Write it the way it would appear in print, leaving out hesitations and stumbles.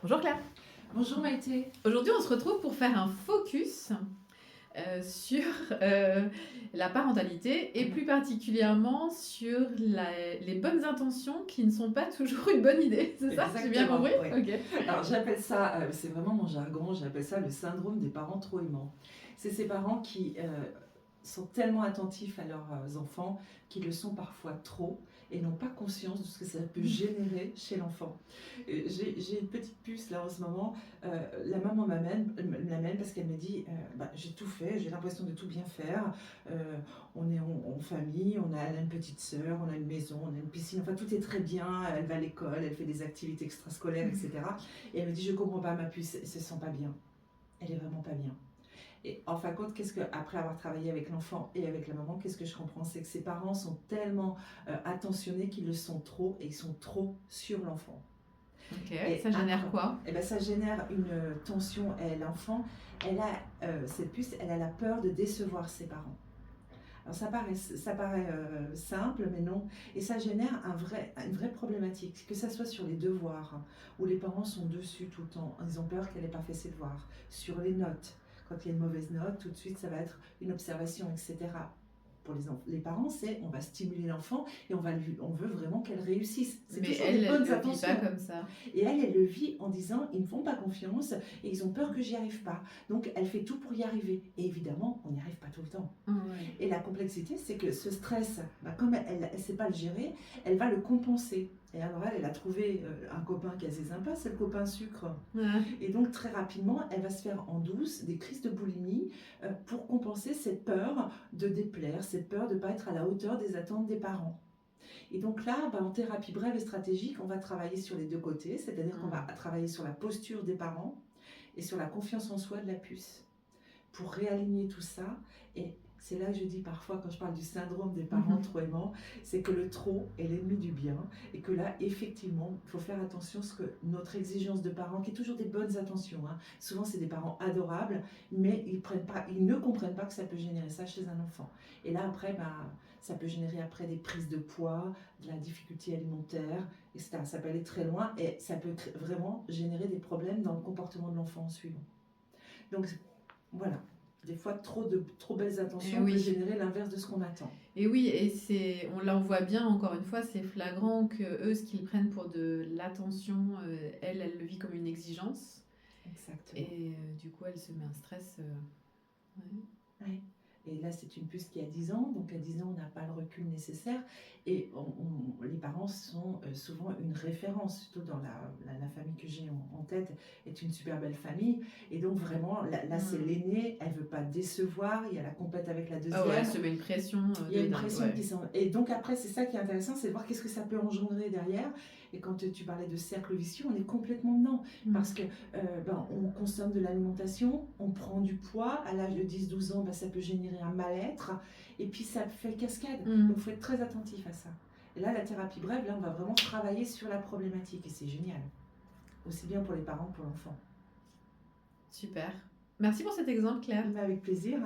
Bonjour Claire. Bonjour Maïté. Aujourd'hui, on se retrouve pour faire un focus sur la parentalité et plus particulièrement sur les bonnes intentions qui ne sont pas toujours une bonne idée. C'est ça? J'ai bien compris? Oui. Ok. Alors j'appelle ça, c'est vraiment mon jargon, j'appelle ça le syndrome des parents trop aimants. C'est ces parents qui sont tellement attentifs à leurs enfants qu'ils le sont parfois trop et n'ont pas conscience de ce que ça peut générer chez l'enfant. J'ai une petite puce là en ce moment, la maman m'amène parce qu'elle me dit j'ai tout fait, j'ai l'impression de tout bien faire, on est en famille, elle a une petite sœur, on a une maison, on a une piscine, enfin tout est très bien, elle va à l'école, elle fait des activités extrascolaires, etc. Et elle me dit je comprends pas, ma puce, elle se sent pas bien, elle est vraiment pas bien. Et en fin de compte, après avoir travaillé avec l'enfant et avec la maman, qu'est-ce que je comprends? C'est que ses parents sont tellement attentionnés qu'ils le sont trop et ils sont trop sur l'enfant. Ok. Et ça génère quoi? Ça génère une tension. Et l'enfant, cette puce, elle a la peur de décevoir ses parents. Alors ça paraît simple, mais non. Et ça génère une vraie problématique, que ça soit sur les devoirs, où les parents sont dessus tout le temps. Ils ont peur qu'elle n'ait pas fait ses devoirs. Sur les notes, quand il y a une mauvaise note, tout de suite, ça va être une observation, etc. Pour les parents, on va stimuler l'enfant et on veut vraiment qu'elle réussisse. C'est Mais toujours elle, des bonnes elle le vit intentions. pas comme ça. Et elle le vit en disant, ils ne me font pas confiance et ils ont peur que j'y arrive pas. Donc, elle fait tout pour y arriver. Et évidemment, on n'y arrive pas tout le temps. Ouais. Et la complexité, c'est que ce stress, comme elle ne sait pas le gérer, elle va le compenser. Et alors elle a trouvé un copain qui est assez sympa, c'est le copain sucre. Ouais. Et donc très rapidement, elle va se faire en douce des crises de boulimie pour compenser cette peur de déplaire, cette peur de ne pas être à la hauteur des attentes des parents. Et donc là, en thérapie brève et stratégique, on va travailler sur les deux côtés, c'est-à-dire qu'on va travailler sur la posture des parents et sur la confiance en soi de la puce pour réaligner tout ça. Et c'est là que je dis parfois, quand je parle du syndrome des parents trop aimants, c'est que le trop est l'ennemi du bien et que là, effectivement, il faut faire attention à ce que notre exigence de parents, qui est toujours des bonnes intentions, souvent c'est des parents adorables, mais ils ne comprennent pas que ça peut générer ça chez un enfant. Et là, après, ça peut générer après des prises de poids, de la difficulté alimentaire, etc. Ça peut aller très loin et ça peut vraiment générer des problèmes dans le comportement de l'enfant en suivant. Donc, voilà, des fois trop belles intentions peuvent générer l'inverse de ce qu'on attend. Et oui, et on voit bien, encore une fois, c'est flagrant que eux, ce qu'ils prennent pour de l'attention, elle le vit comme une exigence. Exactement. Et du coup, elle se met un stress. Ouais. Et là, c'est une puce qui a 10 ans, donc à 10 ans, on n'a pas le recul nécessaire. Et les parents sont souvent une référence, surtout dans la famille que j'ai en tête, est une super belle famille. Et donc vraiment, là c'est l'aînée, elle ne veut pas décevoir, il y a la compète avec la deuxième. Elle se met une pression. Il y a une pression qui s'en... Et donc après, c'est ça qui est intéressant, c'est de voir qu'est-ce que ça peut engendrer derrière. Et quand tu parlais de cercle vicieux, on est complètement dedans. Parce que on consomme de l'alimentation, on prend du poids. À l'âge de 10-12 ans, ça peut générer un mal-être. Et puis ça fait cascade. Donc il faut être très attentif à ça. Et là, la thérapie brève, là, on va vraiment travailler sur la problématique. Et c'est génial. Aussi bien pour les parents que pour l'enfant. Super. Merci pour cet exemple, Claire. Avec plaisir.